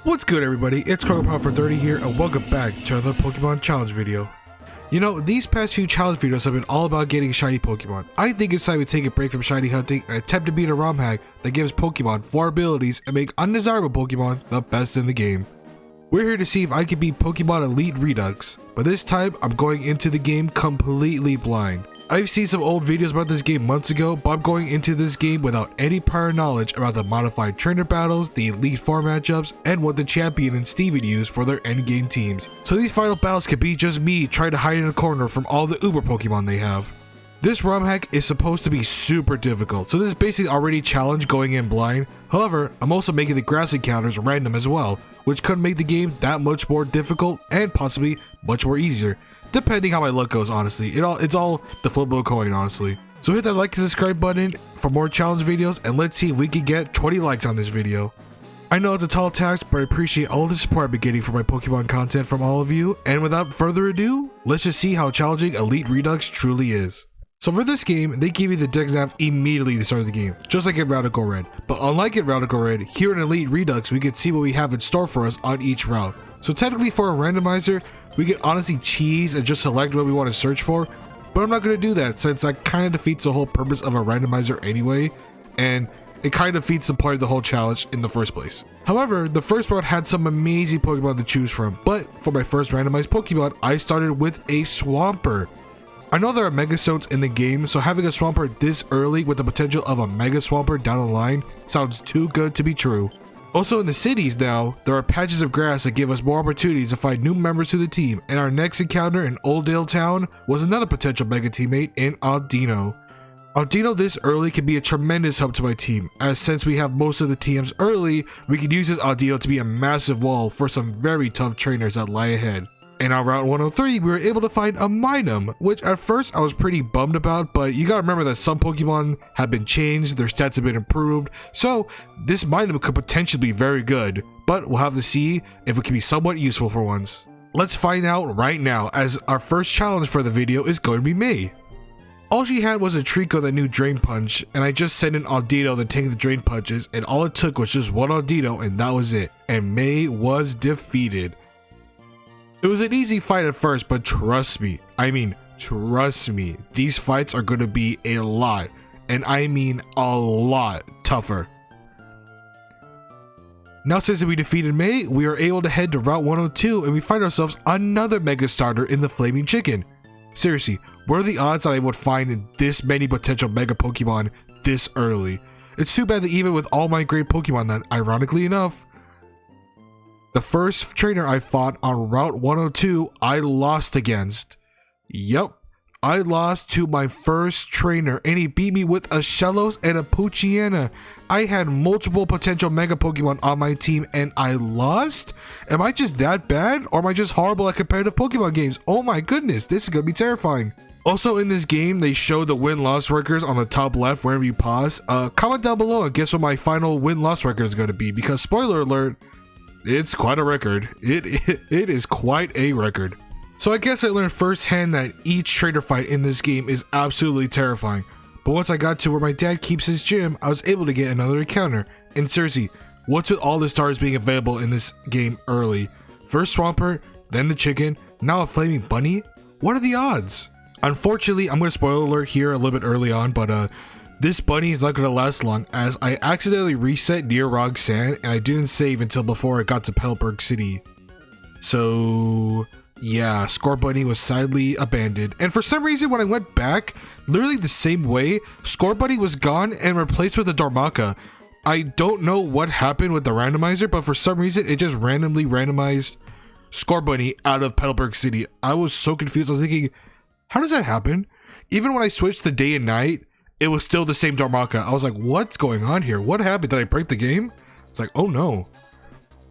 What's good, everybody? It's Pokemon for 30 here, and welcome back to another Pokemon challenge video. You know, these past few challenge videos have been all about getting shiny Pokemon. I think it's time we take a break from shiny hunting and attempt to beat a ROM hack that gives Pokemon 4 abilities and make undesirable Pokemon the best in the game. We're here to see if I can beat Pokemon Elite Redux, but this time I'm going into the game completely blind. I've seen some old videos about this game months ago, but I'm going into this game without any prior knowledge about the modified trainer battles, the Elite Four matchups, and what the champion and Steven use for their endgame teams. So these final battles could be just me trying to hide in a corner from all the Uber Pokemon they have. This ROM hack is supposed to be super difficult, so this is basically already challenge going in blind. However, I'm also making the grass encounters random as well, which could make the game that much more difficult and possibly much more easier. Depending how my luck goes, honestly. It's all the flip of a coin, honestly. So hit that like and subscribe button for more challenge videos, and let's see if we can get 20 likes on this video. I know it's a tall task, but I appreciate all the support I've been getting for my Pokemon content from all of you, and without further ado, let's just see how challenging Elite Redux truly is. So for this game, they give you the deck nav immediately at the start of the game, just like in Radical Red. But unlike in Radical Red, here in Elite Redux, we can see what we have in store for us on each route. So technically for a randomizer, we can honestly cheese and just select what we want to search for, but I'm not going to do that since that kind of defeats the whole purpose of a randomizer anyway, and it kind of defeats the point of the whole challenge in the first place. However, the first route had some amazing Pokemon to choose from, but for my first randomized Pokemon, I started with a Swampert. I know there are Mega Stones in the game, so having a Swampert this early with the potential of a Mega Swampert down the line sounds too good to be true. Also in the cities now, there are patches of grass that give us more opportunities to find new members to the team, and our next encounter in Oldale Town was another potential Mega teammate in Audino. Audino this early can be a tremendous help to my team, as since we have most of the TMs early, we can use this Audino to be a massive wall for some very tough trainers that lie ahead. And on Route 103, we were able to find a Minun, which at first I was pretty bummed about, but you gotta remember that some Pokemon have been changed, their stats have been improved, so this Minun could potentially be very good, but we'll have to see if it can be somewhat useful for once. Let's find out right now, as our first challenge for the video is going to be May. All she had was a Trico that knew Drain Punch, and I just sent an Audino to take the Drain Punches, and all it took was just one Audino, and that was it, and May was defeated. It was an easy fight at first, but trust me, these fights are going to be a lot, and I mean a lot tougher. Now since we defeated May, we are able to head to Route 102 and we find ourselves another Mega Starter in the Flaming Chicken. Seriously, what are the odds that I would find this many potential Mega Pokemon this early? It's too bad that even with all my great Pokemon that, ironically enough, the first trainer I fought on Route 102, I lost against. Yup, I lost to my first trainer and he beat me with a Shellos and a Poochyena. I had multiple potential Mega Pokemon on my team and I lost? Am I just that bad, or am I just horrible at competitive Pokemon games? Oh my goodness, this is gonna be terrifying. Also in this game, they show the win-loss records on the top left wherever you pause. Comment down below and guess what my final win-loss record is gonna be, because spoiler alert, it's quite a record. It is quite a record. So I guess I learned firsthand that each trainer fight in this game is absolutely terrifying. But once I got to where my dad keeps his gym, I was able to get another encounter. And seriously, what's with all the stars being available in this game early? First Swampert, then the chicken, now a flaming bunny? What are the odds? Unfortunately, I'm going to spoil alert here a little bit early on, but this bunny is not going to last long, as I accidentally reset near Roxanne and I didn't save until before I got to Petalburg City. So yeah, Scorbunny was sadly abandoned, and for some reason when I went back, literally the same way, Scorbunny was gone and replaced with a Darmaka. I don't know what happened with the randomizer, but for some reason it just randomly randomized Scorbunny out of Petalburg City. I was so confused. I was thinking, how does that happen? Even when I switched to day and night, it was still the same Darmaka. I was like, what's going on here? What happened? Did I break the game? It's like, oh no.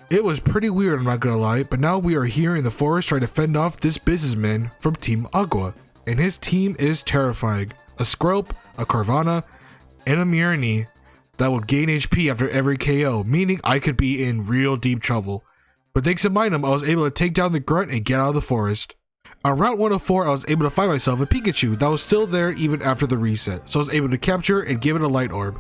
It was pretty weird, I'm not gonna lie, but now we are here in the forest trying to fend off this businessman from Team Agua, and his team is terrifying. A Skrelp, a Carvanha, and a Murni that will gain HP after every KO, meaning I could be in real deep trouble. But thanks to Minun, I was able to take down the grunt and get out of the forest. On Route 104, I was able to find myself a Pikachu that was still there even after the reset, so I was able to capture and give it a light orb.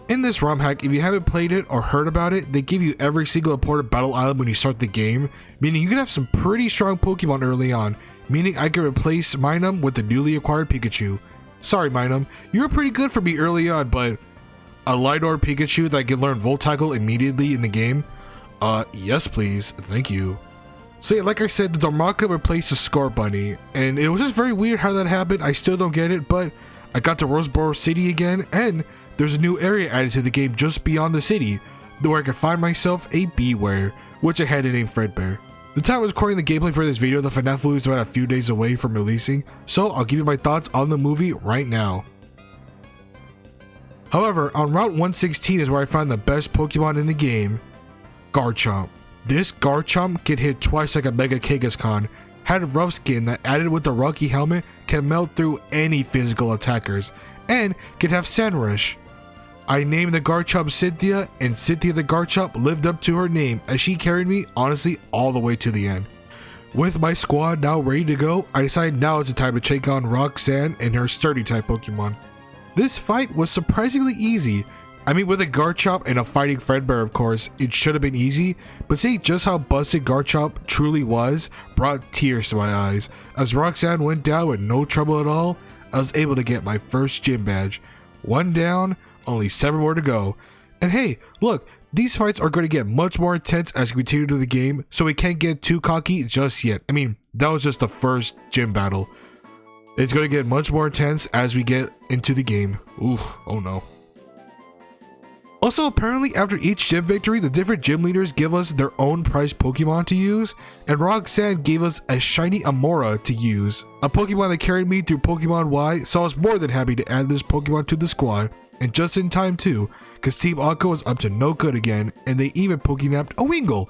In this ROM hack, if you haven't played it or heard about it, they give you every single important battle island when you start the game, meaning you can have some pretty strong Pokemon early on, meaning I can replace Minun with the newly acquired Pikachu. Sorry Minun, you were pretty good for me early on, but a Lidor Pikachu that can learn Volt Tackle immediately in the game? Yes please, thank you. So yeah, like I said, the Darmaka replaced the Scorbunny, and it was just very weird how that happened. I still don't get it, but I got to Roseboro City again, and there's a new area added to the game just beyond the city, where I can find myself a Beware, which I had to name Fredbear. The time I was recording the gameplay for this video, the FNAF movie is about a few days away from releasing, so I'll give you my thoughts on the movie right now. However, on Route 116 is where I found the best Pokemon in the game, Garchomp. This Garchomp can hit twice like a Mega Kangaskhan, had a rough skin that added with the Rocky helmet can melt through any physical attackers, and can have Sand Rush. I named the Garchomp Cynthia, and Cynthia the Garchomp lived up to her name as she carried me honestly all the way to the end. With my squad now ready to go, I decided now is the time to take on Roxanne and her sturdy type Pokemon. This fight was surprisingly easy. I mean, with a Garchomp and a fighting Fredbear, of course, it should have been easy, but seeing just how busted Garchomp truly was brought tears to my eyes. As Roxanne went down with no trouble at all, I was able to get my first gym badge. 1 down, only 7 more to go. And hey, look, these fights are going to get much more intense as we continue to the game, so we can't get too cocky just yet. I mean, that was just the first gym battle. It's going to get much more intense as we get into the game. Oof, oh no. Also, apparently after each gym victory, the different gym leaders give us their own prized Pokemon to use, and Roxanne gave us a shiny Amora to use, a Pokemon that carried me through Pokemon Y, so I was more than happy to add this Pokemon to the squad, and just in time too, because Team Aqua was up to no good again, and they even Pokenapped a Wingull.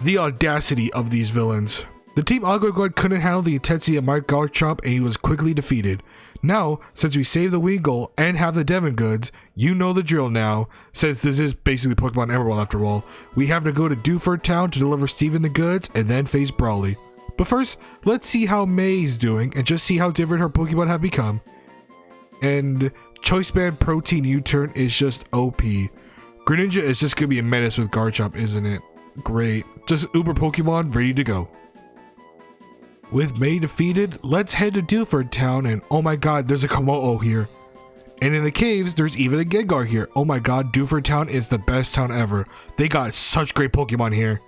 The audacity of these villains. The Team Aqua Guard couldn't handle the intensity of my Garchomp, and he was quickly defeated. Now, since we saved the Wingull and have the Devon goods, you know the drill now. Since this is basically Pokemon Emerald after all, we have to go to Dewford Town to deliver Steven the goods and then face Brawly. But first, let's see how May's doing and just see how different her Pokemon have become. And Choice Band Protein U-Turn is just OP. Greninja is just gonna be a menace with Garchomp, isn't it? Great. Just Uber Pokemon ready to go. With May defeated, let's head to Dewford Town, and oh my god, there's a Komodo here. And in the caves, there's even a Gengar here. Oh my god, Dewford Town is the best town ever. They got such great Pokemon here.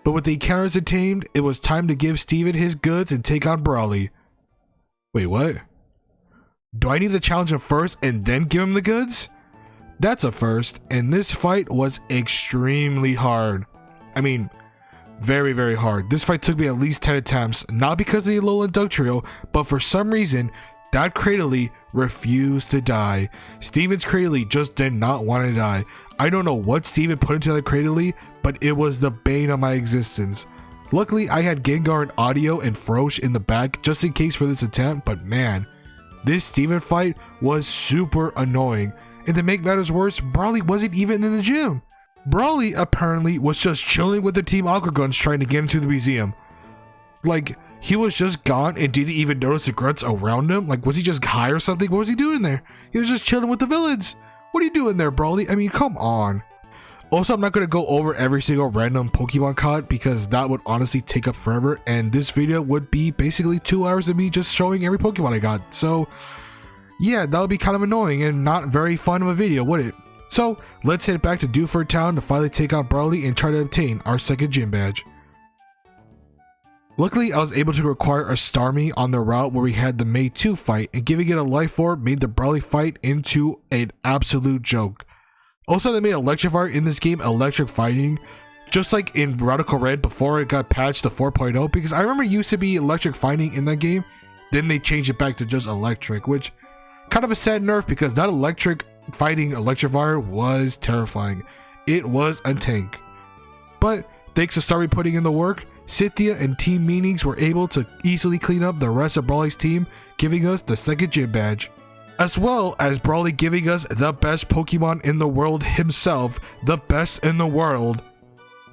But with the encounters attained, it was time to give Steven his goods and take on Brawly. Wait, what? Do I need to challenge him first and then give him the goods? That's a first, and this fight was extremely hard. I mean, very, very hard. This fight took me at least 10 attempts, not because of the Alolan Dugtrio, but for some reason, that Cradily refused to die. Steven's Cradily just did not want to die. I don't know what Steven put into that Cradily, but it was the bane of my existence. Luckily, I had Gengar and Audio and Frosh in the back just in case for this attempt, but man, this Steven fight was super annoying. And to make matters worse, Brawly wasn't even in the gym. Brawly apparently was just chilling with the Team Aqua Guns trying to get into the museum. Like, he was just gone and didn't even notice the grunts around him. Like, was he just high or something? What was he doing there? He was just chilling with the villains. What are you doing there, Brawly? I mean, come on. Also, I'm not going to go over every single random Pokemon caught because that would honestly take up forever, and this video would be basically 2 hours of me just showing every Pokemon I got. So yeah, that would be kind of annoying and not very fun of a video, would it? So let's head back to Dewford Town to finally take on Brawly and try to obtain our second gym badge. Luckily, I was able to acquire a Starmie on the route where we had the May 2 fight, and giving it a life orb made the Brawly fight into an absolute joke. Also, they made Electrifier in this game electric fighting, just like in Radical Red before it got patched to 4.0, because I remember it used to be electric fighting in that game, then they changed it back to just electric, which kind of a sad nerf because that electric fighting Electrifier was terrifying. It was a tank. But thanks to Starmie putting in the work, Cynthia and Team Meanings were able to easily clean up the rest of Brawly's team, giving us the second gym badge. As well as Brawly giving us the best Pokemon in the world himself, the best in the world,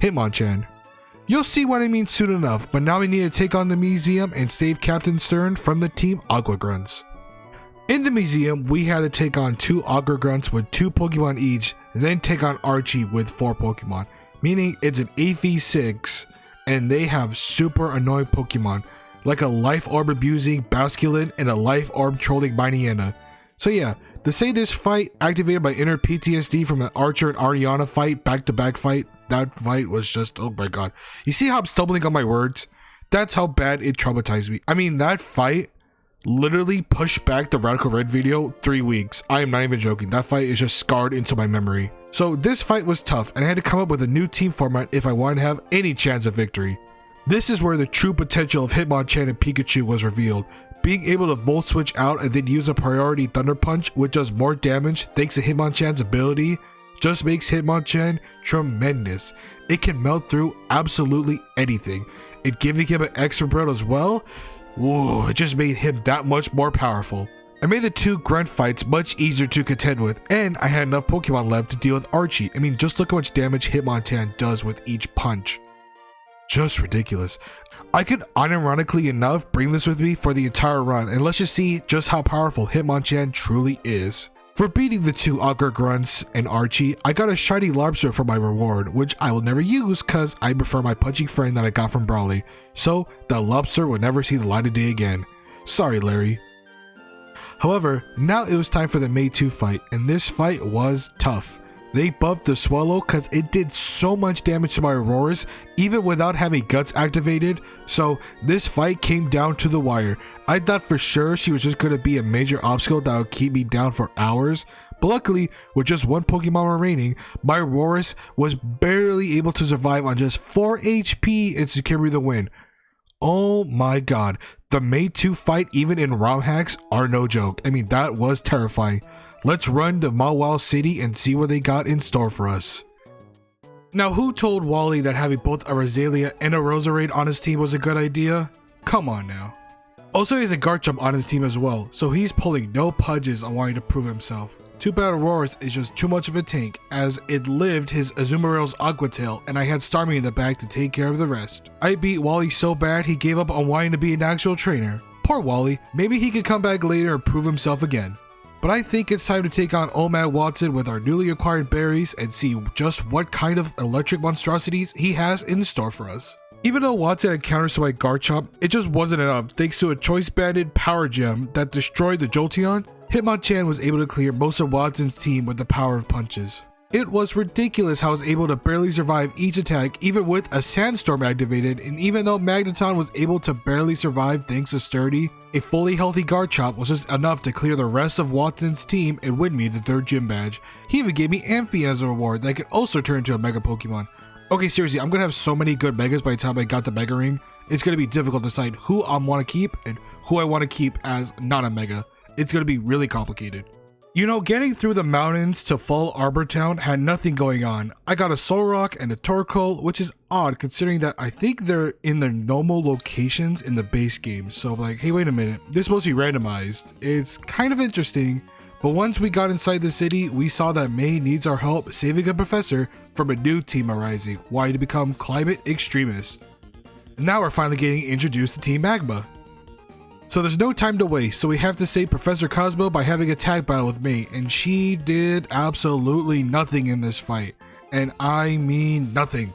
Hitmonchan. You'll see what I mean soon enough, but now we need to take on the museum and save Captain Stern from the Team Aqua Grunts. In the museum, we had to take on 2 Augur Grunts with 2 Pokemon each, and then take on Archie with 4 Pokemon, meaning it's an 8v6, and they have super annoying Pokemon, like a Life Orb abusing Basculin and a Life Orb trolling Mightyena. So yeah, to say this fight activated my inner PTSD from the Archer and Ariana fight, back-to-back fight, that fight was just, oh my god. You see how I'm stumbling on my words? That's how bad it traumatized me. I mean, that fight literally pushed back the Radical Red video 3 weeks. I am not even joking. That fight is just scarred into my memory. So this fight was tough, and I had to come up with a new team format if I wanted to have any chance of victory. This is where the true potential of Hitmonchan and Pikachu was revealed. Being able to Volt Switch out and then use a priority Thunder Punch, which does more damage thanks to Hitmonchan's ability, just makes Hitmonchan tremendous. It can melt through absolutely anything, and giving him an extra build as well, whoa, it just made him that much more powerful. I made the 2 grunt fights much easier to contend with, and I had enough Pokemon left to deal with Archie. I mean, just look how much damage Hitmonchan does with each punch. Just ridiculous. I could unironically enough bring this with me for the entire run, and let's just see just how powerful Hitmonchan truly is. For beating the 2 Augur Grunts and Archie, I got a shiny lobster for my reward, which I will never use cause I prefer my punching friend that I got from Brawley, so the lobster will never see the light of day again. Sorry, Larry. However, now it was time for the May 2 fight, and this fight was tough. They buffed the Swallow cause it did so much damage to my Auroras even without having Guts activated, so this fight came down to the wire. I thought for sure she was just going to be a major obstacle that would keep me down for hours, but luckily with just 1 Pokemon remaining, my Auroras was barely able to survive on just 4 HP and secure me the win. Oh my god, the May 2 fight even in ROM hacks are no joke. I mean, that was terrifying. Let's run to Mawile City and see what they got in store for us. Now, who told Wally that having both a Roselia and a Roserade on his team was a good idea? Come on now. Also, he has a Garchomp on his team as well, so he's pulling no punches on wanting to prove himself. Too bad Auroras is just too much of a tank, as it lived his Azumarill's Aqua Tail, and I had Starmie in the back to take care of the rest. I beat Wally so bad he gave up on wanting to be an actual trainer. Poor Wally, maybe he could come back later and prove himself again. But I think it's time to take on Omad Watson with our newly acquired berries and see just what kind of electric monstrosities he has in store for us. Even though Watson had counters to my Garchomp, it just wasn't enough thanks to a choice banded power gem that destroyed the Jolteon. Hitmonchan was able to clear most of Watson's team with the power of punches. It was ridiculous how I was able to barely survive each attack even with a Sandstorm activated, and even though Magneton was able to barely survive thanks to Sturdy, a fully healthy Garchomp was just enough to clear the rest of Watson's team and win me the 3rd gym badge. He even gave me Amphi as a reward that could also turn into a Mega Pokemon. Okay, seriously, I'm gonna have so many good Megas by the time I got the Mega Ring. It's gonna be difficult to decide who I want to keep and who I want to keep as not a Mega. It's gonna be really complicated. You know, getting through the mountains to Fall Arbor Town had nothing going on. I got a Solrock and a Torkoal, which is odd considering that I think they're in their normal locations in the base game. So like, hey, wait a minute, this is supposed to be randomized. It's kind of interesting, but once we got inside the city, we saw that May needs our help saving a professor from a new team arising, wanting to become climate extremists. Now we're finally getting introduced to Team Magma. So there's no time to waste, so we have to save Professor Cosmo by having a tag battle with May, and she did absolutely nothing in this fight. And I mean nothing.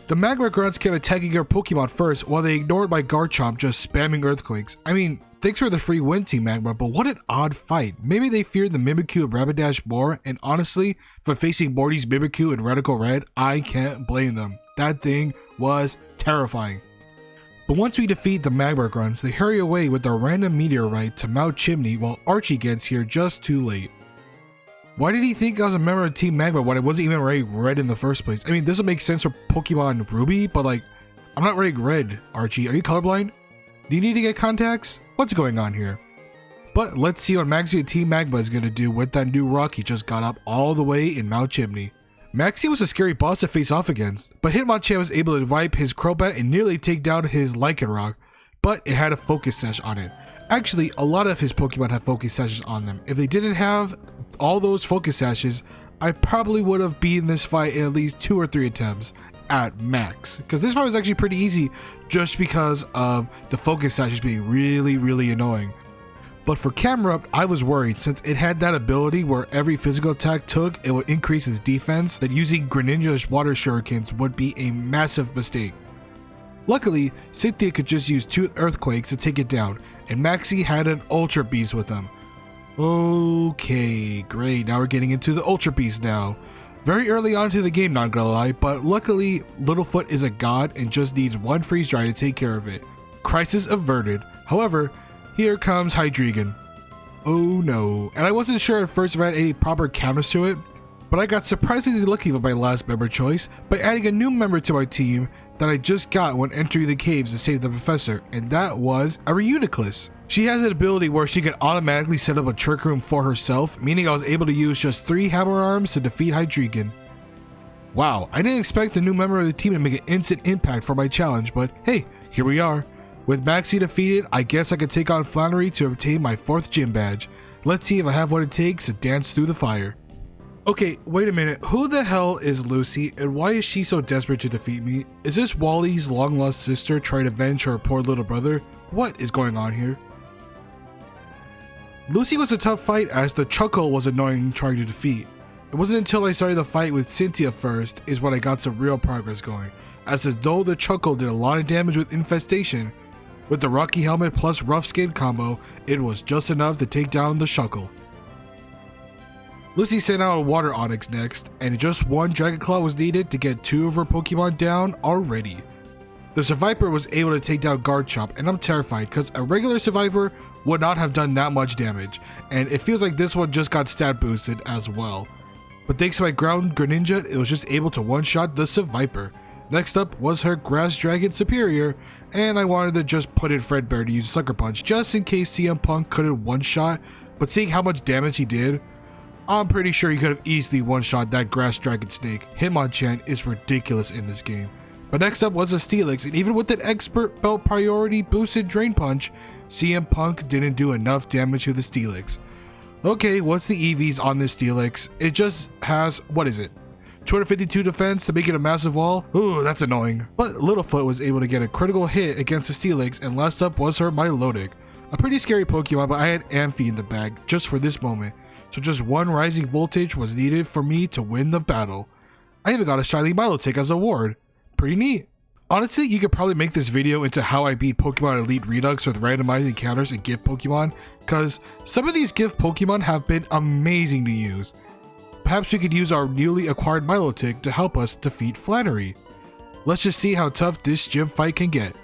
The Magma Grunts kept attacking our Pokemon first while they ignored my Garchomp just spamming Earthquakes. I mean, thanks for the free win, Team Magma, but what an odd fight. Maybe they feared the Mimikyu and Rapidash more, and honestly, for facing Morty's Mimikyu and Radical Red, I can't blame them. That thing was terrifying. But once we defeat the Magma Grunts, they hurry away with their random meteorite to Mount Chimney while Archie gets here just too late. Why did he think I was a member of Team Magma when I wasn't even wearing red in the first place? I mean, this would make sense for Pokemon Ruby, but like, I'm not wearing red, Archie. Are you colorblind? Do you need to get contacts? What's going on here? But let's see what Maxie and Team Magma is going to do with that new rock he just got up all the way in Mount Chimney. Maxie was a scary boss to face off against, but Hitmonchan was able to wipe his Crobat and nearly take down his Lycanroc, but it had a focus sash on it. Actually, a lot of his Pokemon have focus sashes on them. If they didn't have all those focus sashes, I probably would have beaten this fight in at least 2 or 3 attempts at max, because this fight was actually pretty easy just because of the focus sashes being really annoying. But for camera up, I was worried since it had that ability where every physical attack took, it would increase its defense, that using Greninja's water shurikens would be a massive mistake. Luckily, Cynthia could just use 2 earthquakes to take it down, and Maxie had an Ultra Beast with him. Okay, great, now we're getting into the Ultra Beast now. Very early on to the game, not gonna lie, but luckily Littlefoot is a god and just needs 1 freeze dry to take care of it. Crisis averted. However, here comes Hydreigon. Oh no, and I wasn't sure at first if I had any proper counters to it, but I got surprisingly lucky with my last member choice by adding a new member to my team that I just got when entering the caves to save the professor, and that was a Reuniclus. She has an ability where she can automatically set up a trick room for herself, meaning I was able to use just 3 hammer arms to defeat Hydreigon. Wow, I didn't expect the new member of the team to make an instant impact for my challenge, but hey, here we are. With Maxie defeated, I guess I could take on Flannery to obtain my 4th gym badge. Let's see if I have what it takes to dance through the fire. Okay, wait a minute, who the hell is Lucy and why is she so desperate to defeat me? Is this Wally's long lost sister trying to avenge her poor little brother? What is going on here? Lucy was a tough fight as the Chuckle was annoying trying to defeat. It wasn't until I started the fight with Cynthia first is when I got some real progress going, as though the Chuckle did a lot of damage with Infestation. With the Rocky Helmet plus Rough Skin combo, it was just enough to take down the Shuckle. Lucy sent out a Water Onyx next, and just 1 Dragon Claw was needed to get 2 of her Pokemon down already. The Survivor was able to take down Garchomp, and I'm terrified because a regular Survivor would not have done that much damage, and it feels like this one just got stat boosted as well. But thanks to my ground Greninja, it was just able to one-shot the Survivor. Next up was her Grass Dragon Superior, and I wanted to just put in Fredbear to use Sucker Punch just in case CM Punk couldn't one-shot, but seeing how much damage he did, I'm pretty sure he could have easily one-shot that Grass Dragon Snake. Hitmonchan is ridiculous in this game. But next up was a Steelix, and even with an Expert Belt Priority boosted Drain Punch, CM Punk didn't do enough damage to the Steelix. Okay, what's the EVs on this Steelix? It just has, what is it? 252 defense to make it a massive wall? Ooh, that's annoying. But Littlefoot was able to get a critical hit against the Steelix, and last up was her Milotic. A pretty scary Pokemon, but I had Amphi in the bag just for this moment, so just 1 Rising Voltage was needed for me to win the battle. I even got a shiny Milotic as a ward. Pretty neat. Honestly, you could probably make this video into how I beat Pokemon Elite Redux with randomized encounters and gift Pokemon, cause some of these gift Pokemon have been amazing to use. Perhaps we could use our newly acquired Milotic to help us defeat Flannery. Let's just see how tough this gym fight can get.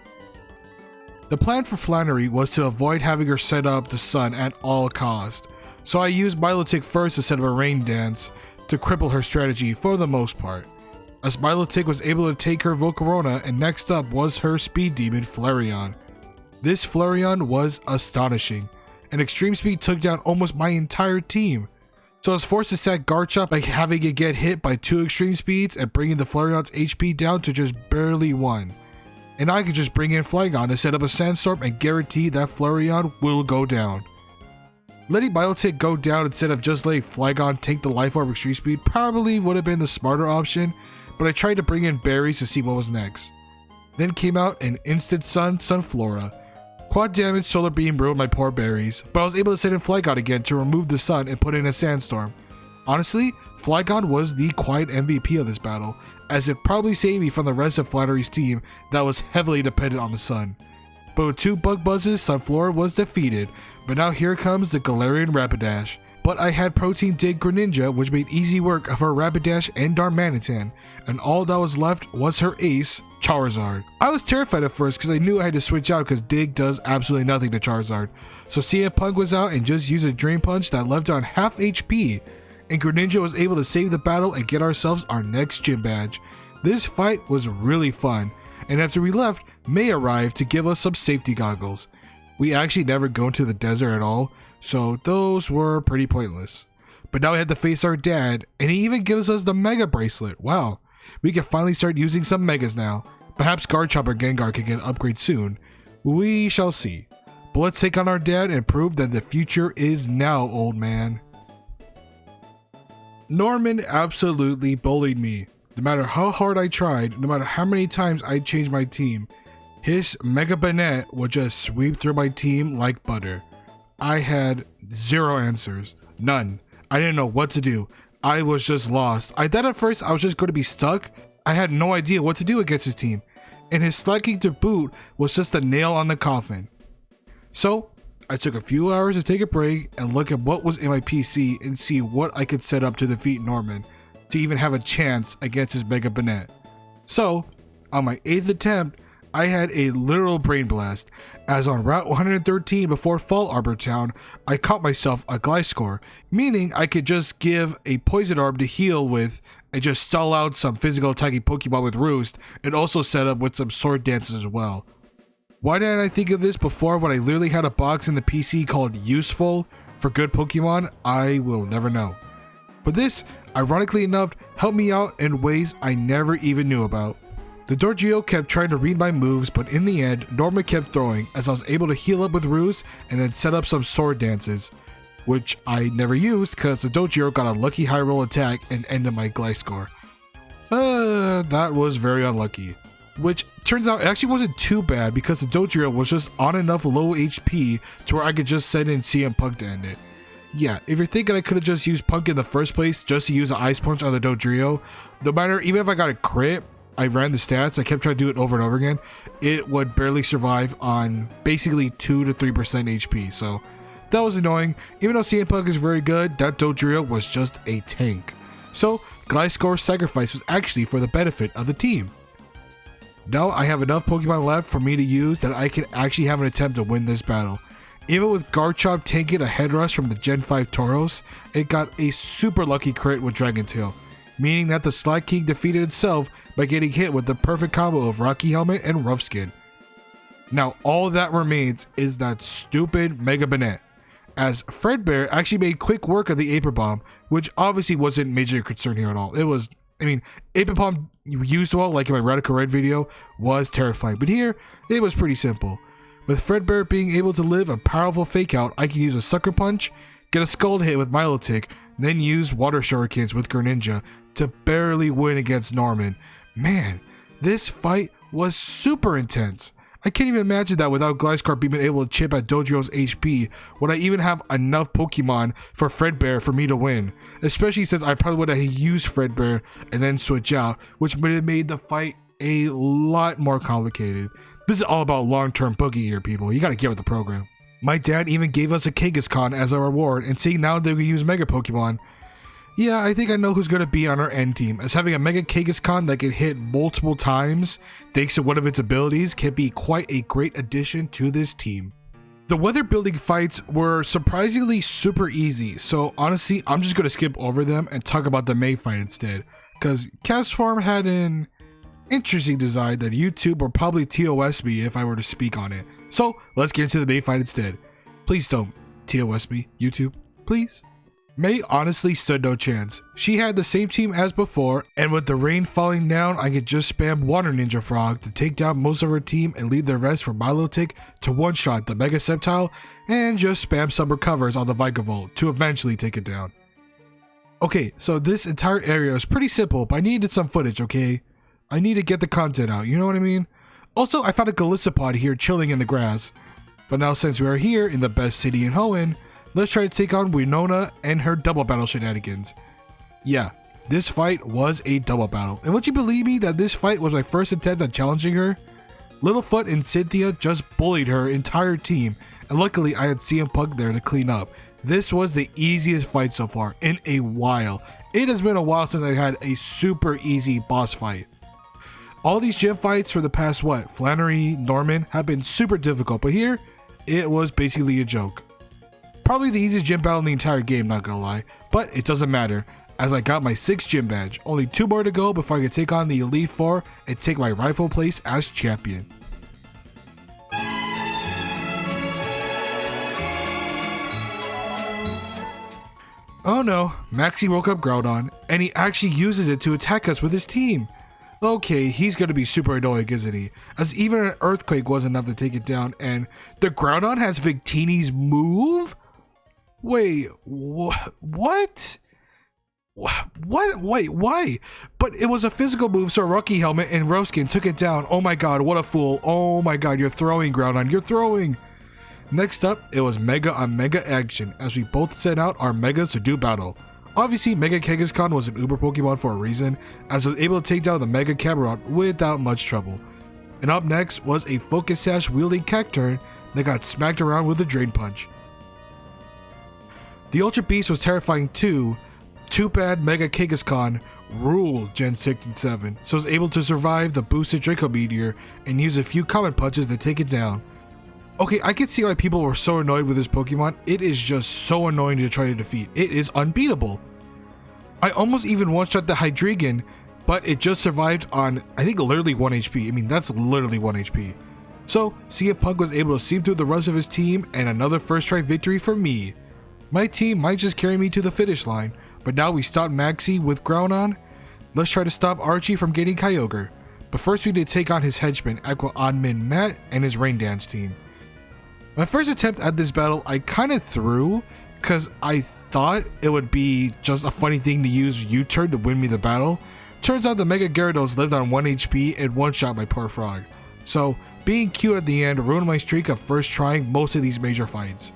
The plan for Flannery was to avoid having her set up the sun at all costs, so I used Milotic first instead of a rain dance to cripple her strategy for the most part, as Milotic was able to take her Volcarona, and next up was her Speed Demon Flareon. This Flareon was astonishing, and Extreme Speed took down almost my entire team. So I was forced to sack Garchomp by having it get hit by 2 Extreme Speeds and bringing the Flareon's HP down to just barely 1. And I could just bring in Flygon to set up a Sandstorm and guarantee that Flareon will go down. Letting Milotic go down instead of just letting Flygon take the Life Orb Extreme Speed probably would have been the smarter option, but I tried to bring in berries to see what was next. Then came out an Instant Sun Sunflora. Quad damage Solar Beam ruined my poor berries, but I was able to send in Flygon again to remove the sun and put in a Sandstorm. Honestly, Flygon was the quiet MVP of this battle, as it probably saved me from the rest of Flannery's team that was heavily dependent on the sun. But with 2 Bug Buzzes, Sunflora was defeated, but now here comes the Galarian Rapidash. But I had Protein Dig Greninja, which made easy work of her Rapidash and Darmanitan, and all that was left was her ace, Charizard. I was terrified at first because I knew I had to switch out because Dig does absolutely nothing to Charizard. So CM Punk was out and just used a Drain Punch that left on half HP, and Greninja was able to save the battle and get ourselves our next gym badge. This fight was really fun, and after we left, May arrived to give us some safety goggles. We actually never go into the desert at all, so those were pretty pointless. But now we had to face our dad, and he even gives us the Mega Bracelet. Wow, we can finally start using some Megas now. Perhaps Garchomp or Gengar can get an upgrade soon. We shall see. But let's take on our dad and prove that the future is now, old man. Norman absolutely bullied me. No matter how hard I tried, no matter how many times I changed my team, his Mega Banette would just sweep through my team like butter. I had zero answers. None. I didn't know what to do. I was just lost. I thought at first I was just going to be stuck. I had no idea what to do against his team. And his slacking to boot was just a nail on the coffin. So, I took a few hours to take a break and look at what was in my PC and see what I could set up to defeat Norman to even have a chance against his Mega Banette. So, on my 8th attempt, I had a literal brain blast, as on Route 113 before Fall Arbor Town, I caught myself a Gliscor, meaning I could just give a Poison Orb to heal with and just stall out some physical attacking Pokemon with Roost, and also set up with some Sword Dances as well. Why didn't I think of this before when I literally had a box in the PC called Useful for good Pokemon? I will never know. But this, ironically enough, helped me out in ways I never even knew about. The Dodrio kept trying to read my moves, but in the end, Norma kept throwing as I was able to heal up with Ruse and then set up some Sword Dances, which I never used because the Dodrio got a lucky high roll attack and ended my Gliscor. That was very unlucky. Which turns out it actually wasn't too bad because the Dodrio was just on enough low HP to where I could just send in CM Punk to end it. Yeah, if you're thinking I could have just used Punk in the first place just to use an Ice Punch on the Dodrio, no matter, even if I got a crit, I ran the stats, I kept trying to do it over and over again, it would barely survive on basically 2 to 3% HP, so that was annoying. Even though CM Punk is very good, that Dodrio was just a tank. So, Gliscor's sacrifice was actually for the benefit of the team. Now I have enough Pokemon left for me to use that I can actually have an attempt to win this battle. Even with Garchomp tanking a head rush from the Gen 5 Tauros, it got a super lucky crit with Dragon Tail, meaning that the Slack King defeated itself by getting hit with the perfect combo of Rocky Helmet and Rough Skin. Now all that remains is that stupid Mega Banette, as Fredbear actually made quick work of the Aper Bomb, which obviously wasn't major concern here at all. It was, Aper Bomb used well, like in my Radical Red video, was terrifying, but here, it was pretty simple. With Fredbear being able to live a powerful fake out, I can use a Sucker Punch, get a Scald hit with Milotic, then use Water Shurikens with Greninja to barely win against Norman. Man, this fight was super intense. I can't even imagine that without Gliscor being able to chip at Dodrio's HP, would I even have enough Pokemon for Fredbear for me to win? Especially since I probably would have used Fredbear and then switch out, which would have made the fight a lot more complicated. This is all about long-term boogie here, people. You gotta get with the program. My dad even gave us a Kangaskhan as a reward, and seeing now that we use Mega Pokemon, yeah, I think I know who's going to be on our end team, as having a Mega Kangaskhan that can hit multiple times thanks to one of its abilities can be quite a great addition to this team. The weather building fights were surprisingly super easy, so honestly I'm just going to skip over them and talk about the main fight instead, because Castform had an interesting design that YouTube would probably TOS me if I were to speak on it. So let's get into the main fight instead. Please don't TOS me, YouTube, please. May honestly stood no chance. She had the same team as before, and with the rain falling down, I could just spam Water Ninja Frog to take down most of her team and leave the rest for Milotic to one-shot the Mega Sceptile and just spam some recovers on the Vikavolt to eventually take it down. Okay, so this entire area is pretty simple, but I needed some footage, okay? I need to get the content out, you know what I mean? Also, I found a Golisopod here chilling in the grass. But now since we are here in the best city in Hoenn, let's try to take on Winona and her double battle shenanigans. Yeah, this fight was a double battle. And would you believe me that this fight was my first attempt at challenging her? Littlefoot and Cynthia just bullied her entire team, and luckily I had CM Punk there to clean up. This was the easiest fight so far in a while. It has been a while since I had a super easy boss fight. All these gym fights for the past Flannery, Norman have been super difficult, but here, it was basically a joke. Probably the easiest gym battle in the entire game, not gonna lie, but it doesn't matter, as I got my 6th gym badge. Only 2 more to go before I can take on the Elite Four and take my rightful place as champion. Oh no, Maxie woke up Groudon, and he actually uses it to attack us with his team. Okay, he's gonna be super annoying, isn't he? As even an Earthquake was enough to take it down, and the Groudon has Victini's move? Wait, what? What? Wait, why? But it was a physical move, so Rocky Helmet and Roskin took it down. Oh my god, what a fool. Oh my god, you're throwing, Groudon, you're throwing. Next up, it was Mega on Mega action as we both sent out our Megas to do battle. Obviously, Mega Kangaskhan was an uber Pokemon for a reason, as I was able to take down the Mega Cameron without much trouble. And up next was a Focus Sash wielding Cacturn that got smacked around with a Drain Punch. The Ultra Beast was terrifying too. Too bad Mega Kangaskhan ruled Gen 6 and 7, so I was able to survive the boosted Draco Meteor and use a few common punches to take it down. Okay, I can see why people were so annoyed with this Pokemon. It is just so annoying to try to defeat. It is unbeatable. I almost even one-shot the Hydreigon, but it just survived on, I think, literally 1 HP. I mean, that's literally 1 HP. So, CM Punk was able to seam through the rest of his team and another first try victory for me. My team might just carry me to the finish line, but now we stopped Maxie with Groudon. Let's try to stop Archie from getting Kyogre. But first we need to take on his henchman, Aqua Admin Matt, and his Rain Dance team. My first attempt at this battle I kind of threw, because I thought it would be just a funny thing to use U-turn to win me the battle. Turns out the Mega Gyarados lived on 1 HP and one-shot my poor frog. So, being cute at the end ruined my streak of first trying most of these major fights.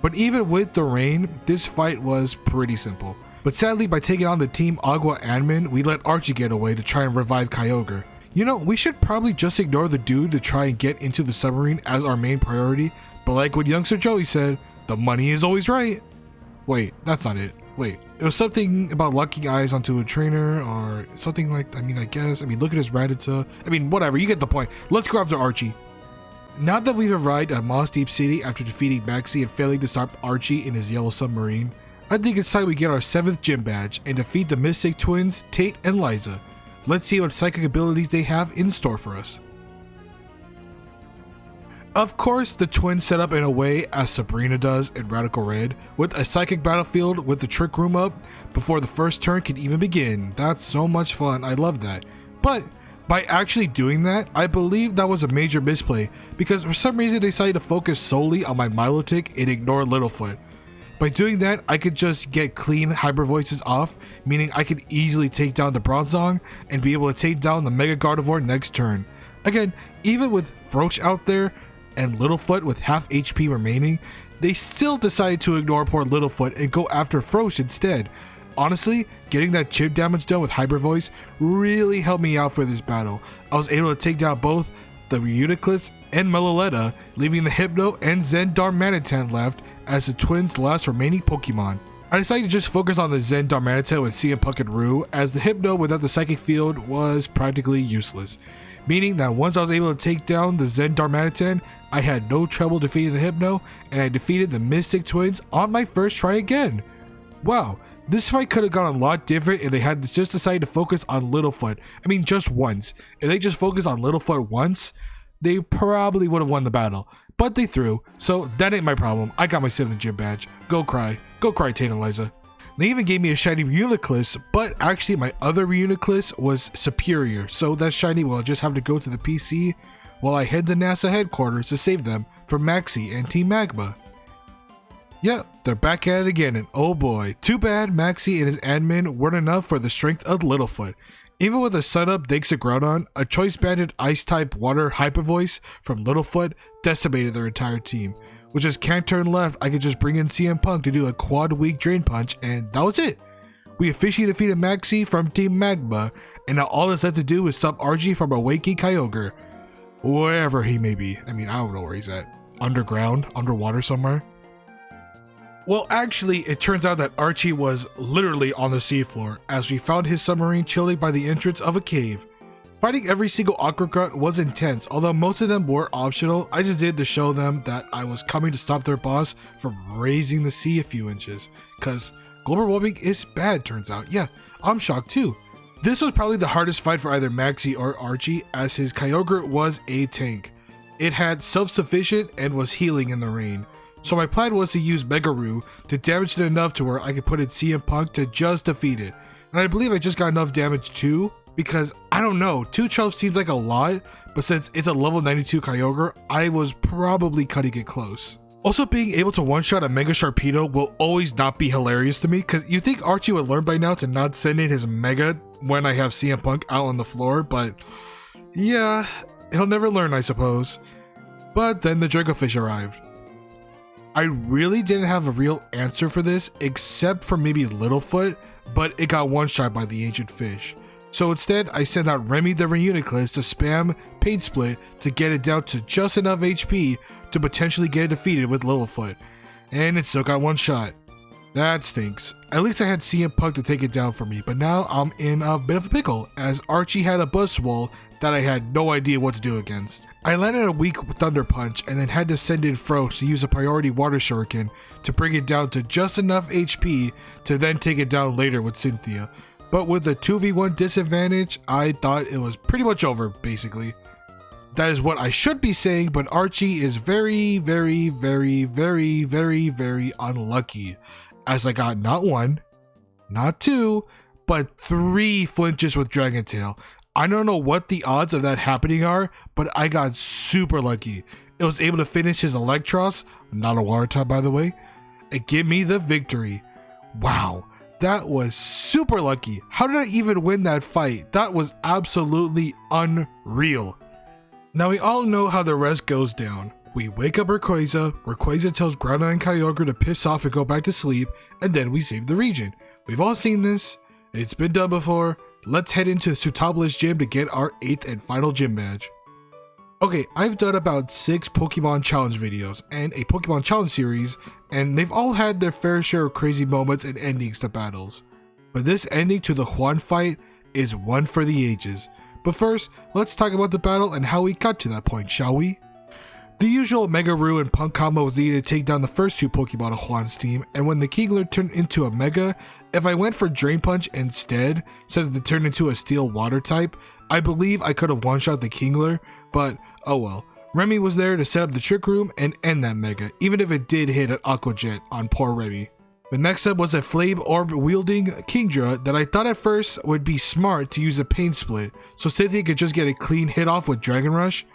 But even with the rain, this fight was pretty simple. But sadly, by taking on the Team Agua Admin, we let Archie get away to try and revive Kyogre. You know, we should probably just ignore the dude to try and get into the submarine as our main priority, but like what Youngster Joey said, the money is always right. Wait, that's not it. Wait, it was something about locking eyes onto a trainer or something like, I mean, look at his Rattata. I mean, whatever, you get the point. Let's go after Archie. Now that we've arrived at Moss Deep City after defeating Maxie and failing to stop Archie in his yellow submarine, I think it's time we get our 7th gym badge and defeat the Mystic Twins, Tate and Liza. Let's see what psychic abilities they have in store for us. Of course, the twins set up in a way as Sabrina does in Radical Red, with a psychic battlefield with the trick room up before the first turn can even begin. That's so much fun, I love that. But by actually doing that, I believe that was a major misplay because for some reason they decided to focus solely on my Milotic and ignore Littlefoot. By doing that, I could just get clean Hyper Voices off, meaning I could easily take down the Bronzong and be able to take down the Mega Gardevoir next turn. Again, even with Froach out there and Littlefoot with half HP remaining, they still decided to ignore poor Littlefoot and go after Froach instead. Honestly, getting that chip damage done with Hyper Voice really helped me out for this battle. I was able to take down both the Reuniclus and Melaletta, leaving the Hypno and Zen Darmanitan left as the twins' last remaining Pokemon. I decided to just focus on the Zen Darmanitan with CM Punk and Rue, as the Hypno without the Psychic Field was practically useless. Meaning that once I was able to take down the Zen Darmanitan, I had no trouble defeating the Hypno, and I defeated the Mystic Twins on my first try again. Wow, this fight could have gone a lot different if they had just decided to focus on Littlefoot. I mean, just once. If they just focused on Littlefoot once, they probably would have won the battle. But they threw, so that ain't my problem. I got my 7th gym badge. Go cry, Tate and Liza. They even gave me a shiny Reuniclus, but actually my other Reuniclus was superior, so that shiny will just have to go to the PC while I head to NASA headquarters to save them from Maxie and Team Magma. Yep, they're back at it again, and oh boy, too bad Maxie and his admin weren't enough for the strength of Littlefoot. Even with a setup thanks to Groudon, a choice banded Ice-type Water Hyper Voice from Littlefoot decimated their entire team. With just can't turn left, I could just bring in CM Punk to do a quad weak Drain Punch, and that was it. We officially defeated Maxie from Team Magma, and now all that's left to do is stop Archie from awakening Kyogre. Wherever he may be. I mean, I don't know where he's at. Underground? Underwater somewhere? Well, actually, it turns out that Archie was literally on the seafloor, as we found his submarine chilling by the entrance of a cave. Fighting every single Aquacut was intense, although most of them were optional. I just did to show them that I was coming to stop their boss from raising the sea a few inches, cause global warming is bad, turns out. Yeah, I'm shocked too. This was probably the hardest fight for either Maxie or Archie, as his Kyogre was a tank. It had self-sufficient and was healing in the rain. So my plan was to use Mega Roo to damage it enough to where I could put in CM Punk to just defeat it. And I believe I just got enough damage too, because I don't know, 212 seems like a lot, but since it's a level 92 Kyogre, I was probably cutting it close. Also, being able to one-shot a Mega Sharpedo will always not be hilarious to me, because you think Archie would learn by now to not send in his Mega when I have CM Punk out on the floor, but yeah, he'll never learn, I suppose. But then the Dracofish arrived. I really didn't have a real answer for this except for maybe Littlefoot, but it got one-shot by the ancient fish. So instead, I sent out Remy the Reuniclus to spam Pain Split to get it down to just enough HP to potentially get it defeated with Littlefoot. And it still got one shot. That stinks. At least I had CM Punk to take it down for me, but now I'm in a bit of a pickle as Archie had a Buzzwole that I had no idea what to do against. I landed a weak Thunder Punch and then had to send in Froach to use a priority Water Shuriken to bring it down to just enough HP to then take it down later with Cynthia. But with the 2v1 disadvantage, I thought it was pretty much over, basically. That is what I should be saying, but Archie is very, very, very, very, very, very unlucky. As I got not one, not two, but 3 flinches with Dragon Tail. I don't know what the odds of that happening are, but I got super lucky. It was able to finish his Electros, not a water type by the way, and give me the victory. Wow. That was super lucky. How did I even win that fight? That was absolutely unreal. Now we all know how the rest goes down. We wake up Rayquaza tells Groudon and Kyogre to piss off and go back to sleep, and then we save the region. We've all seen this. It's been done before. Let's head into Sutoblis Gym to get our 8th and final gym badge. Okay, I've done about 6 Pokemon Challenge videos and a Pokemon Challenge series, and they've all had their fair share of crazy moments and endings to battles. But this ending to the Juan fight is one for the ages. But first, let's talk about the battle and how we got to that point, shall we? The usual Mega Roo and Punk combo was needed to take down the first 2 Pokemon of Juan's team, and when the Kingler turned into a Mega, if I went for Drain Punch instead, since it turned into a Steel Water type, I believe I could have one-shot the Kingler, but oh well. Remy was there to set up the Trick Room and end that Mega, even if it did hit an Aqua Jet on poor Remy. The next up was a Flame Orb wielding Kingdra that I thought at first would be smart to use a Pain Split, so Cynthia could just get a clean hit off with Dragon Rush,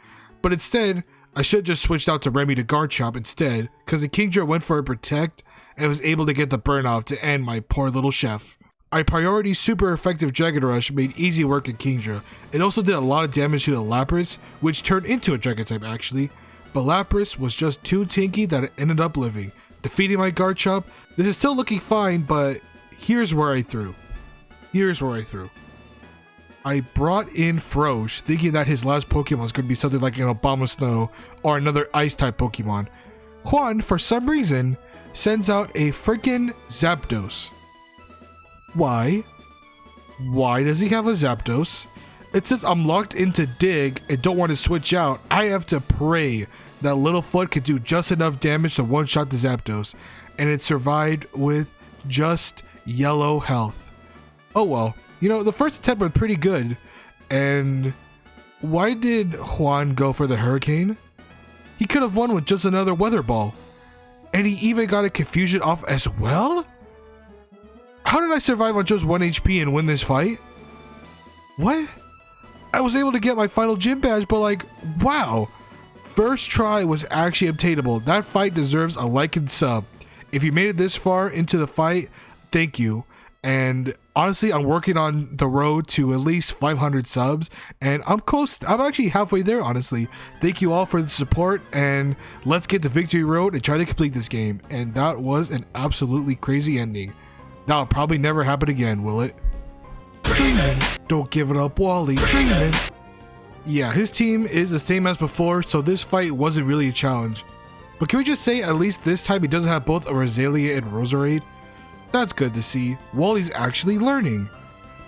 but instead, I should have just switched out to Remy to Guard Chomp instead, because the Kingdra went for a Protect and was able to get the burn off to end my poor little chef. I priority super effective Dragon Rush made easy work in Kingdra. It also did a lot of damage to the Lapras, which turned into a Dragon type actually, but Lapras was just too tanky that it ended up living, defeating my Guard Chomp. This is still looking fine, but here's where I threw. I brought in Froach, thinking that his last Pokemon was going to be something like an Abomasnow or another Ice-type Pokemon. Juan, for some reason, sends out a freaking Zapdos. Why? Why does he have a Zapdos? It says I'm locked into Dig and don't want to switch out. I have to pray that Littlefoot could do just enough damage to one-shot the Zapdos, and it survived with just yellow health. Oh well. You know, the first attempt was pretty good, and why did Juan go for the Hurricane? He could have won with just another Weather Ball, and he even got a Confusion off as well? How did I survive on just 1 HP and win this fight? What? I was able to get my final gym badge, but like, wow. First try was actually obtainable. That fight deserves a like and sub. If you made it this far into the fight, thank you. And honestly, I'm working on the road to at least 500 subs, and I'm close. I'm actually halfway there, honestly. Thank you all for the support, and let's get to Victory Road and try to complete this game. And that was an absolutely crazy ending. That'll probably never happen again, will it? Dreaming. Don't give it up, Wally. Dreaming. Yeah, his team is the same as before, so this fight wasn't really a challenge. But can we just say at least this time he doesn't have both a Roselia and Roserade? That's good to see. Wally's actually learning.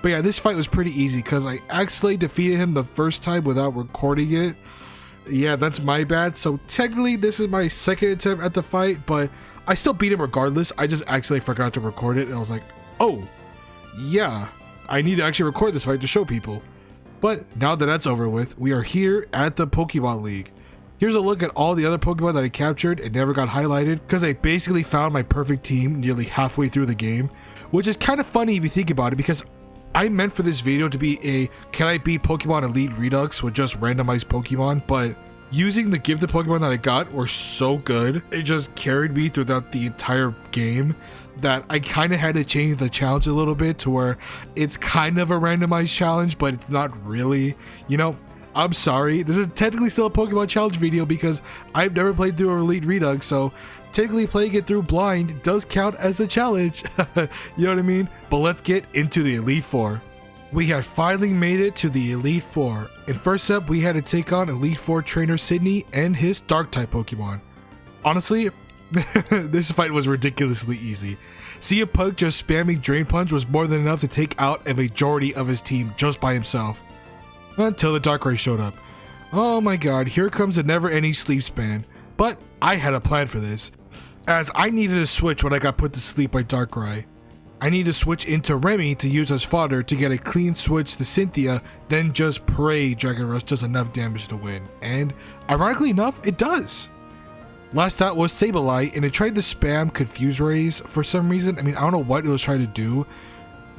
But yeah, this fight was pretty easy because I accidentally defeated him the first time without recording it. Yeah, that's my bad. So technically this is my second attempt at the fight, but I still beat him regardless. I just accidentally forgot to record it and I was like, oh, yeah, I need to actually record this fight to show people. But now that that's over with, we are here at the Pokemon League. Here's a look at all the other Pokemon that I captured and never got highlighted because I basically found my perfect team nearly halfway through the game, which is kind of funny if you think about it because I meant for this video to be a can I beat Pokemon Elite Redux with just randomized Pokemon, but using the gifted Pokemon that I got were so good, it just carried me throughout the entire game that I kind of had to change the challenge a little bit to where it's kind of a randomized challenge, but it's not really, you know. I'm sorry, this is technically still a Pokemon Challenge video because I've never played through an Elite Redux, so technically playing it through blind does count as a challenge. You know what I mean? But let's get into the Elite Four. We had finally made it to the Elite Four, and first up we had to take on Elite Four trainer Sydney and his Dark-type Pokemon. Honestly, this fight was ridiculously easy. CM Punk just spamming Drain Punch was more than enough to take out a majority of his team just by himself. Until the Darkrai showed up. Oh my god, here comes a never-ending sleep span. But I had a plan for this, as I needed to switch when I got put to sleep by Darkrai. I need to switch into Remy to use as fodder to get a clean switch to Cynthia, then just pray Dragon Rush does enough damage to win. And ironically enough, it does. Last out was Sableye, and it tried to spam Confuse Rays for some reason. I mean, I don't know what it was trying to do,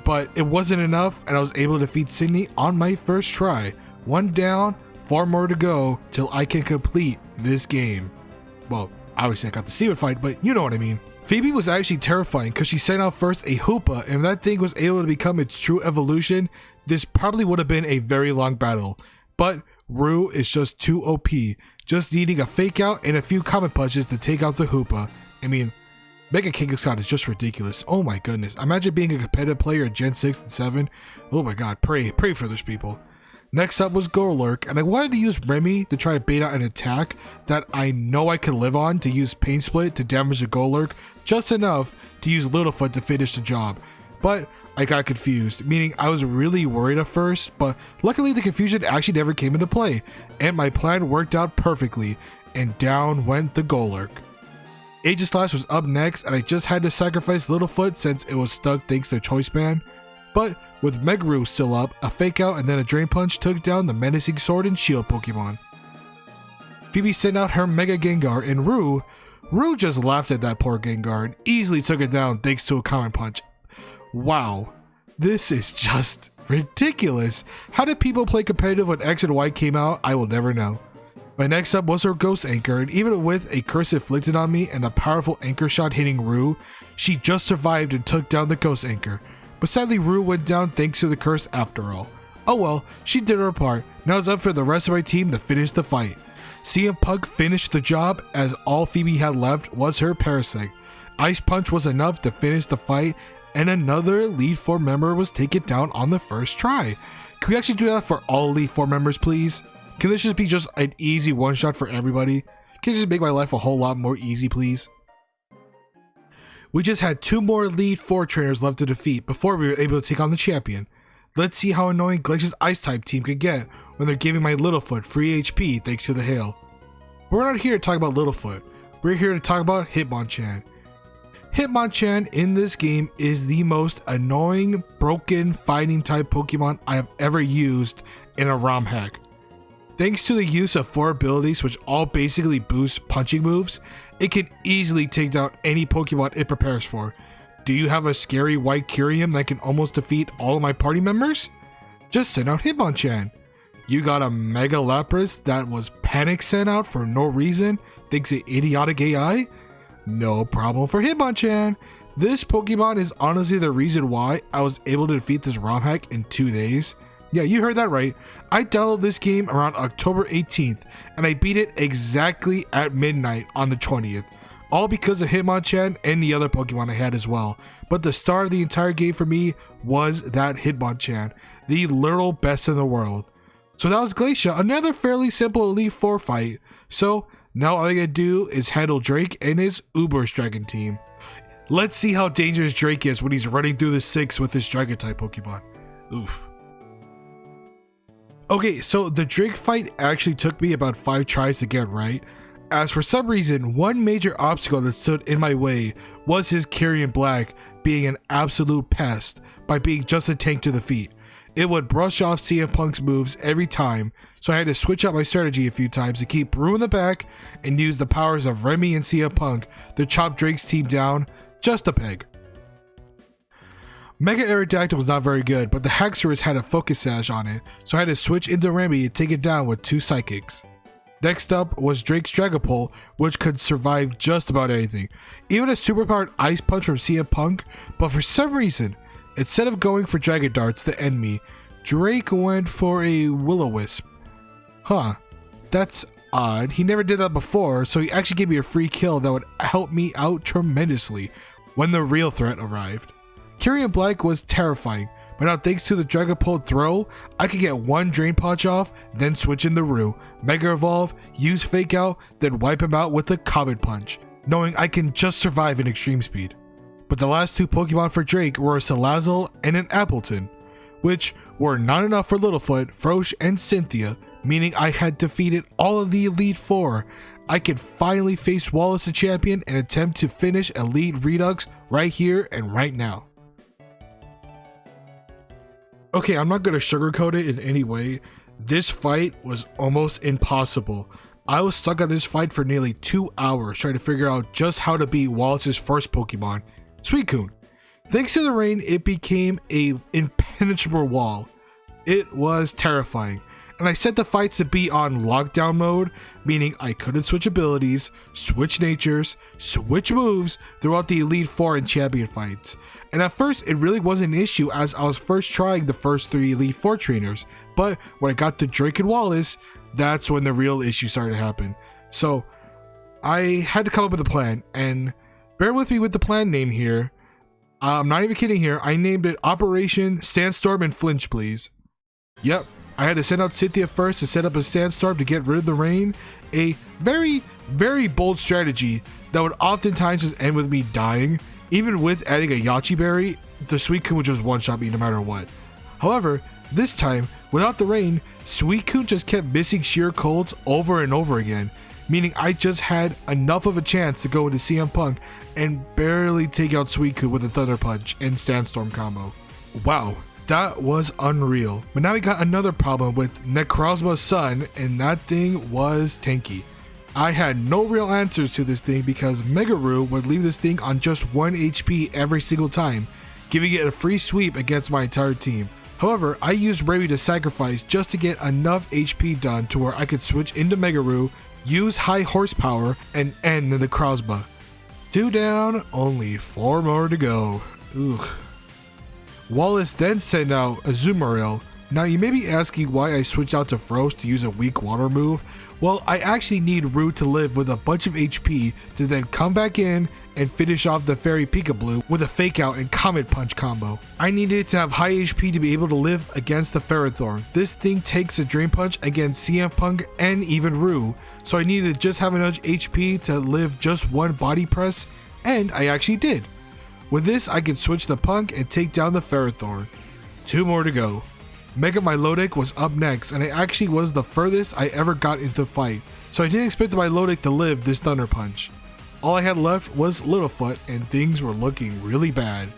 but it wasn't enough, and I was able to defeat Sydney on my first try. 1 down, 4 more to go till I can complete this game. Well, obviously I got the Seawood fight, but you know what I mean. Phoebe was actually terrifying because she sent out first a Hoopa, and if that thing was able to become its true evolution, this probably would have been a very long battle. But Rue is just too OP, just needing a fake out and a few common punches to take out the Hoopa. I mean, Mega King of Scott is just ridiculous. Oh my goodness. Imagine being a competitive player at Gen 6 and 7. Oh my god, pray for those people. Next up was Golurk, and I wanted to use Remy to try to bait out an attack that I know I could live on, to use Pain Split to damage the Golurk just enough to use Littlefoot to finish the job. But I got confused, meaning I was really worried at first, but luckily the confusion actually never came into play, and my plan worked out perfectly, and down went the Golurk. Aegislash was up next, and I just had to sacrifice Littlefoot since it was stuck thanks to Choice Band. But with Megaroo still up, a fake out and then a Drain Punch took down the menacing Sword and Shield Pokemon. Phoebe sent out her Mega Gengar, and Rue just laughed at that poor Gengar and easily took it down thanks to a Common Punch. Wow, this is just ridiculous. How did people play competitive when X and Y came out? I will never know. My next up was her Ghost Anchor, and even with a curse inflicted on me and a powerful Anchor shot hitting Rue, she just survived and took down the Ghost Anchor. But sadly, Rue went down thanks to the curse after all. Oh well, she did her part. Now it's up for the rest of my team to finish the fight. CM Punk finished the job, as all Phoebe had left was her Parasect. Ice Punch was enough to finish the fight, and another Elite Four member was taken down on the first try. Can we actually do that for all Elite Four members, please? Can this just be just an easy one-shot for everybody? Can you just make my life a whole lot more easy, please? We just had 2 more Elite Four trainers left to defeat before we were able to take on the champion. Let's see how annoying Glacier's Ice-type team could get when they're giving my Littlefoot free HP thanks to the hail. We're not here to talk about Littlefoot. We're here to talk about Hitmonchan. Hitmonchan in this game is the most annoying, broken, fighting type Pokemon I have ever used in a ROM hack. Thanks to the use of 4 abilities which all basically boost punching moves, it can easily take down any Pokemon it prepares for. Do you have a scary white Kyurem that can almost defeat all of my party members? Just send out Hitmonchan. You got a Mega Lapras that was panic sent out for no reason thanks to idiotic AI? No problem for Hitmonchan. This Pokemon is honestly the reason why I was able to defeat this ROM hack in 2 days. Yeah, you heard that right. I downloaded this game around October 18th, and I beat it exactly at midnight on the 20th. All because of Hitmonchan and the other Pokemon I had as well. But the star of the entire game for me was that Hitmonchan, the literal best in the world. So that was Glacia, another fairly simple Elite Four fight. So now all I gotta do is handle Drake and his Uber's Dragon team. Let's see how dangerous Drake is when he's running through the 6 with his Dragon type Pokemon. Oof. Okay, so the Drake fight actually took me about 5 tries to get right, as for some reason, one major obstacle that stood in my way was his Kyurem Black being an absolute pest by being just a tank to defeat. It would brush off CM Punk's moves every time, so I had to switch up my strategy a few times to keep Rue in the back and use the powers of Remy and CM Punk to chop Drake's team down just a peg. Mega Aerodactyl was not very good, but the Haxorus had a Focus Sash on it, so I had to switch into Remy and take it down with 2 Psychics. Next up was Drake's Dragapult, which could survive just about anything, even a superpowered Ice Punch from CM Punk, but for some reason, instead of going for Dragon Darts to end me, Drake went for a Will-O-Wisp. Huh, that's odd. He never did that before, so he actually gave me a free kill that would help me out tremendously when the real threat arrived. Kyrian Black was terrifying, but now thanks to the Dragapult throw, I could get one Drain Punch off, then switch in the Roo, Mega Evolve, use Fake Out, then wipe him out with a Comet Punch, knowing I can just survive in Extreme Speed. But the last two Pokemon for Drake were a Salazzle and an Appleton, which were not enough for Littlefoot, Frosh, and Cynthia, meaning I had defeated all of the Elite Four. I could finally face Wallace the champion and attempt to finish Elite Redux right here and right now. Okay, I'm not going to sugarcoat it in any way. This fight was almost impossible. I was stuck on this fight for nearly 2 hours trying to figure out just how to beat Wallace's first Pokemon, Suicune. Thanks to the rain, it became an impenetrable wall. It was terrifying, and I set the fights to be on lockdown mode, meaning I couldn't switch abilities, switch natures, switch moves throughout the Elite Four and Champion fights. And at first, it really wasn't an issue as I was first trying the first 3 Elite Four trainers, but when I got to Drake and Wallace, that's when the real issue started to happen. So I had to come up with a plan, and bear with me with the plan name here. I'm not even kidding here. I named it Operation Sandstorm and Flinch, please. Yep, I had to send out Cynthia first to set up a sandstorm to get rid of the rain. A very, very bold strategy that would oftentimes just end with me dying. Even with adding a Yachi Berry, the Suicune would just one-shot me no matter what. However, this time, without the rain, Suicune just kept missing sheer colds over and over again, meaning I just had enough of a chance to go into CM Punk and barely take out Suicune with a Thunder Punch and Sandstorm combo. Wow, that was unreal. But now we got another problem with Necrozma's son, and that thing was tanky. I had no real answers to this thing because Mega Roo would leave this thing on just 1 HP every single time, giving it a free sweep against my entire team. However, I used Raby to sacrifice just to get enough HP done to where I could switch into Mega Roo, use high horsepower, and end the Necrozma. 2 down, only 4 more to go. Ooh. Wallace then sent out Azumarill. Now you may be asking why I switched out to Frosh to use a weak water move. Well, I actually need Roo to live with a bunch of HP to then come back in and finish off the Fairy Peekaboo with a Fake Out and Comet Punch combo. I needed it to have high HP to be able to live against the Ferrothorn. This thing takes a Drain Punch against CM Punk and even Roo, so I needed to just have enough HP to live just 1 body press, and I actually did. With this, I could switch the Punk and take down the Ferrothorn. 2 more to go. Mega Milotic was up next, and it actually was the furthest I ever got into the fight, so I didn't expect the Milotic to live this Thunder Punch. All I had left was Littlefoot, and things were looking really bad.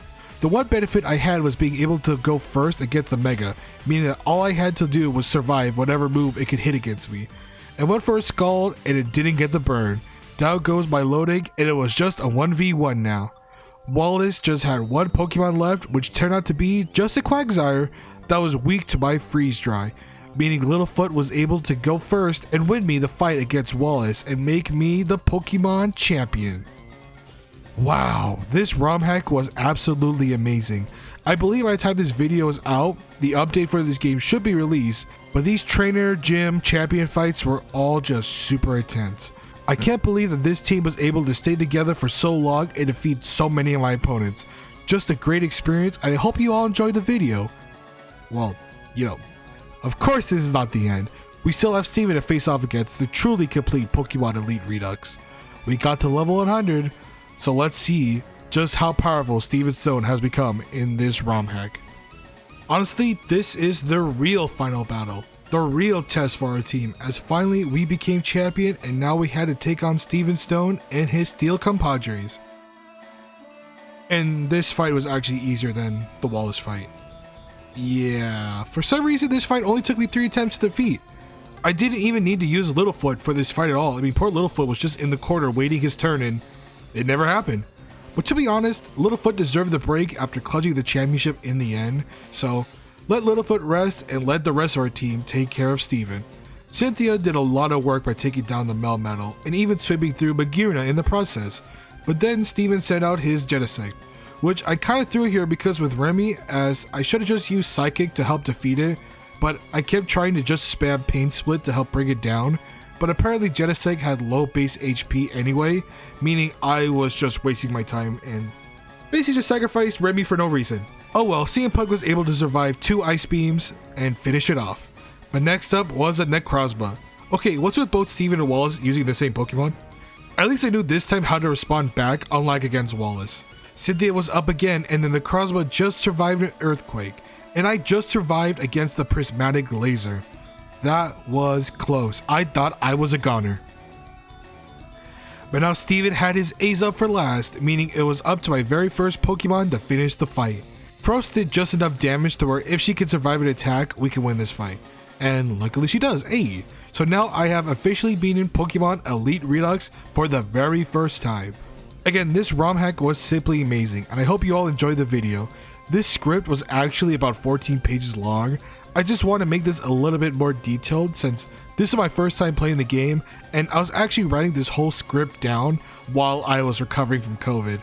The one benefit I had was being able to go first against the Mega, meaning that all I had to do was survive whatever move it could hit against me. I went for a Scald, and it didn't get the burn. Down goes Milotic, and it was just a 1v1 now. Wallace just had 1 Pokemon left, which turned out to be just a Quagsire that was weak to my Freeze Dry, meaning Littlefoot was able to go first and win me the fight against Wallace and make me the Pokemon champion. Wow, this ROM hack was absolutely amazing. I believe by the time this video is out, the update for this game should be released, but these trainer, gym, champion fights were all just super intense. I can't believe that this team was able to stay together for so long and defeat so many of my opponents. Just a great experience, and I hope you all enjoyed the video. Well, you know, of course this is not the end. We still have Steven to face off against the truly complete Pokemon Elite Redux. We got to level 100, so let's see just how powerful Steven Stone has become in this ROM hack. Honestly, this is the real final battle. The real test for our team, as finally we became champion and now we had to take on Steven Stone and his Steel compadres. And this fight was actually easier than the Wallace fight. Yeah, for some reason this fight only took me 3 attempts to defeat. I didn't even need to use Littlefoot for this fight at all. I mean, poor Littlefoot was just in the corner waiting his turn and it never happened. But to be honest, Littlefoot deserved the break after clutching the championship in the end, so let Littlefoot rest and let the rest of our team take care of Steven. Cynthia did a lot of work by taking down the Melmetal and even sweeping through Magearna in the process, but then Steven sent out his Genesect, which I kind of threw here because with Remy, as I should have just used Psychic to help defeat it, but I kept trying to just spam Pain Split to help bring it down, but apparently Genesect had low base HP anyway, meaning I was just wasting my time and basically just sacrificed Remy for no reason. Oh well, CM Punk was able to survive 2 ice beams and finish it off. But next up was a Necrozma. Okay, what's with both Steven and Wallace using the same Pokemon? At least I knew this time how to respond back, unlike against Wallace. Cynthia was up again, and then the Necrozma just survived an Earthquake, and I just survived against the Prismatic Laser. That was close. I thought I was a goner. But now Steven had his A's up for last, meaning it was up to my very first Pokemon to finish the fight. Frost did just enough damage to where if she can survive an attack, we can win this fight. And luckily she does, ayy. So now I have officially beaten Pokemon Elite Redux for the very first time. Again, this ROM hack was simply amazing, and I hope you all enjoyed the video. This script was actually about 14 pages long. I just want to make this a little bit more detailed since this is my first time playing the game, and I was actually writing this whole script down while I was recovering from COVID.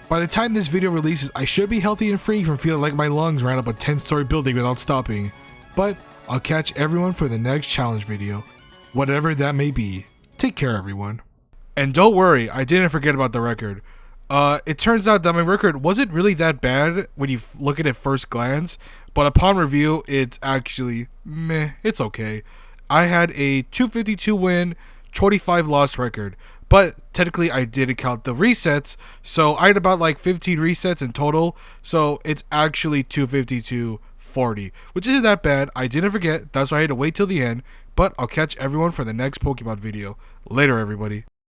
By the time this video releases, I should be healthy and free from feeling like my lungs ran up a 10-story building without stopping. But I'll catch everyone for the next challenge video, whatever that may be. Take care, everyone. And don't worry, I didn't forget about the record. It turns out that my record wasn't really that bad when you look at it first glance, but upon review, it's actually meh, it's okay. I had a 252 win, 25 loss record, but technically I didn't count the resets, so I had about like 15 resets in total, so it's actually 252-40, which isn't that bad. I didn't forget, that's why I had to wait till the end, but I'll catch everyone for the next Pokemon video. Later, everybody.